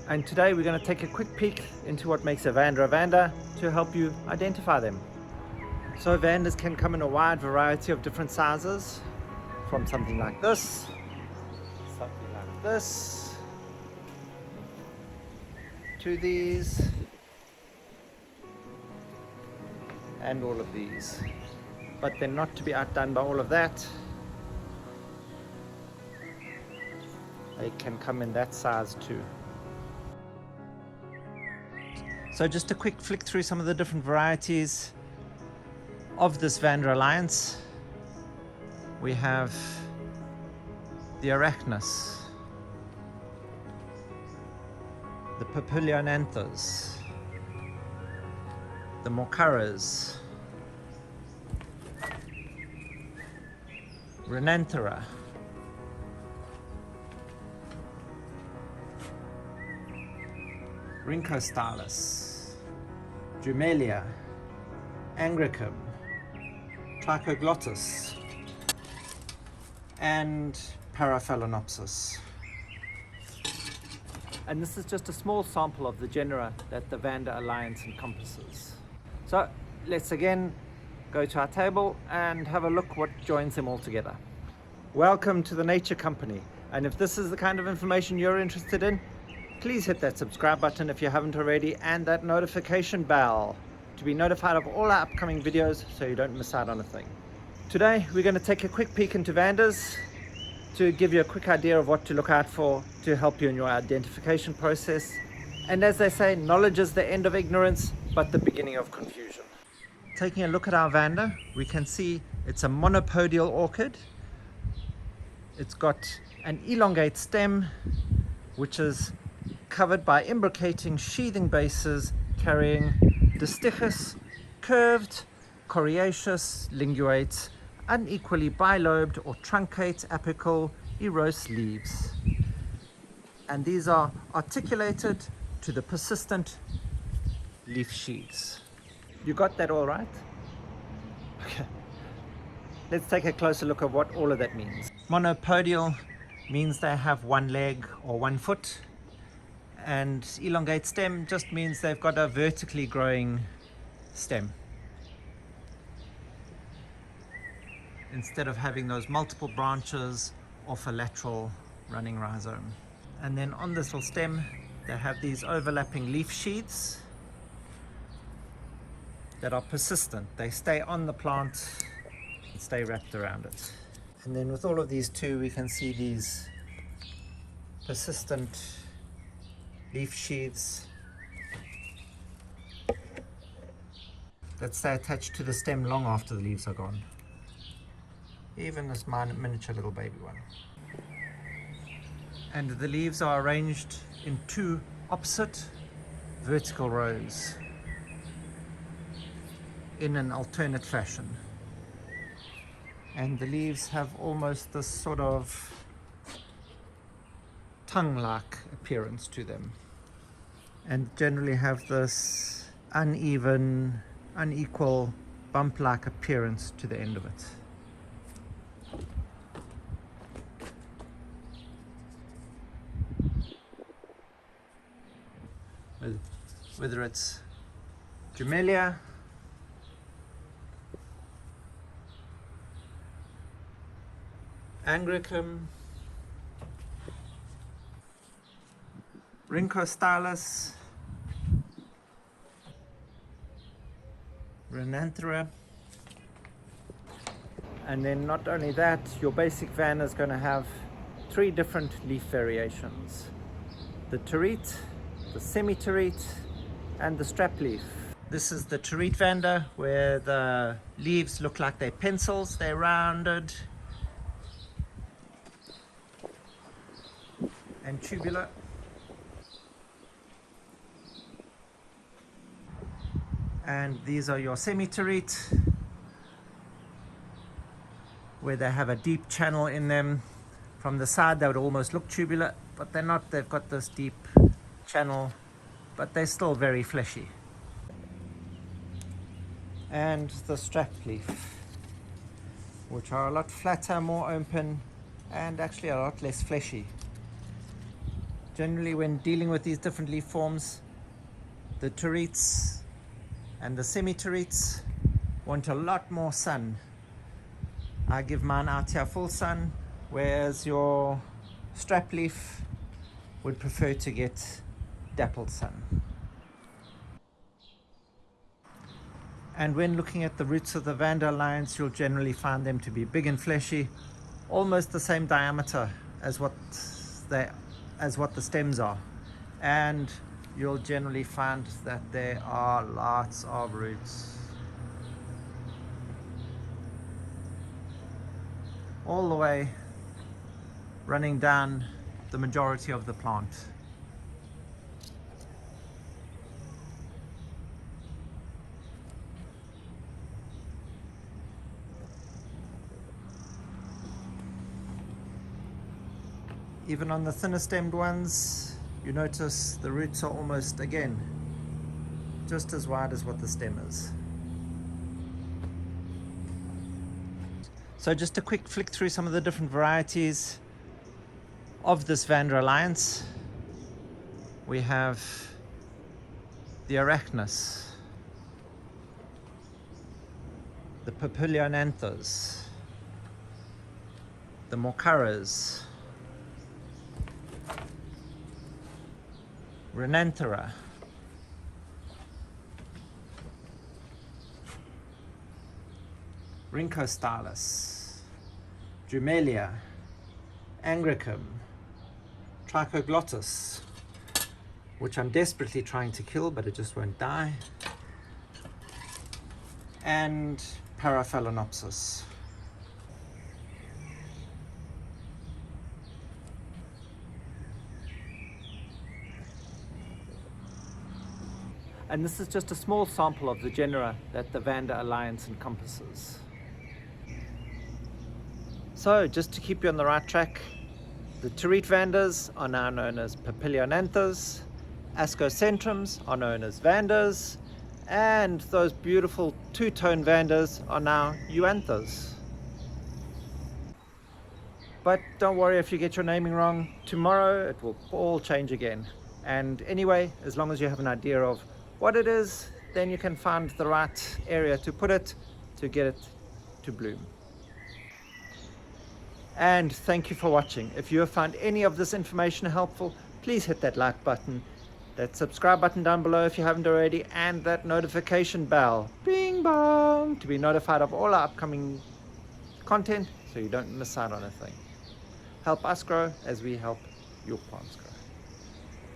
And today we're going to take a quick peek into what makes a Vanda to help you identify them. So Vandas can come in a wide variety of different sizes, from something like this, something like this, to these, and all of these. But they're not to be outdone by all of that. They can come in that size too. So just a quick flick through some of the different varieties of this Vanda Alliance. We have the Arachnus, the Papilionanthus, the Morcaras, Renanthera, Rhynchostylis, Drumelia, Angraecum, Trichoglottis, and Paraphalaenopsis. And this is just a small sample of the genera that the Vanda Alliance encompasses. So let's again go to our table and have a look what joins them all together. Welcome to the Nature Company, and if this is the kind of information you're interested in, please hit that subscribe button if you haven't already, and that notification bell to be notified of all our upcoming videos so you don't miss out on a thing. Today we're going to take a quick peek into Vandas to give you a quick idea of what to look out for to help you in your identification process. And as they say, knowledge is the end of ignorance, but the beginning of confusion. Taking a look at our Vanda, we can see it's a monopodial orchid. It's got an elongate stem, which is covered by imbricating sheathing bases carrying distichous, curved, coriaceous, linguate, unequally bilobed or truncate apical erose leaves. And these are articulated to the persistent leaf sheaths. You got that all right? Okay. Let's take a closer look at what all of that means. Monopodial means they have one leg or one foot, and elongate stem just means they've got a vertically growing stem, instead of having those multiple branches off a lateral running rhizome. And then on this little stem they have these overlapping leaf sheaths that are persistent. They stay on the plant and stay wrapped around it. And then with all of these too, we can see these persistent leaf sheaths that stay attached to the stem long after the leaves are gone. Even this miniature little baby one. And the leaves are arranged in two opposite vertical rows in an alternate fashion. And the leaves have almost this sort of tongue-like appearance to them, and generally have this uneven, unequal bump-like appearance to the end of it. Whether it's Drumelia, Angraecum, Rhynchostylis, Renanthera. And then not only that, your basic Vanda is going to have 3 different leaf variations: the terete, the semi-terete, and the strap leaf. This is the terete Vanda, where the leaves look like they're pencils, they're rounded and tubular. And these are your semi-terete, where they have a deep channel in them. From the side they would almost look tubular, but they're not. They've got this deep channel, but they're still very fleshy. And the strap leaf, which are a lot flatter, more open, and actually a lot less fleshy. Generally, when dealing with these different leaf forms, the terretes and the semi-terretes want a lot more sun. I give mine out here full sun, whereas your strap leaf would prefer to get dappled sun. And when looking at the roots of the Vanda Orchids, you'll generally find them to be big and fleshy, almost the same diameter as what the stems are. And you'll generally find that there are lots of roots all the way running down the majority of the plant. Even on the thinner stemmed ones, you notice the roots are almost, again, just as wide as what the stem is. So just a quick flick through some of the different varieties of this Vanda Alliance. We have the Arachnus, the Papilionanthus, the Morcaras, Renanthera, Rhynchostylis, Drumelia, Angraecum, Trichoglottis, which I'm desperately trying to kill, but it just won't die, and Paraphalaenopsis. And this is just a small sample of the genera that the Vanda Alliance encompasses. So, just to keep you on the right track, the terete Vandas are now known as Papilionanthas, Ascocentrums are known as Vandas, and those beautiful two-tone Vandas are now Euanthas. But don't worry if you get your naming wrong. Tomorrow it will all change again. And anyway, as long as you have an idea of what it is, then you can find the right area to put it to get it to bloom. And thank you for watching. If you have found any of this information helpful, please hit that like button, that subscribe button down below if you haven't already, and that notification bell, bing bong, to be notified of all our upcoming content so you don't miss out on a thing. Help us grow as we help your plants grow.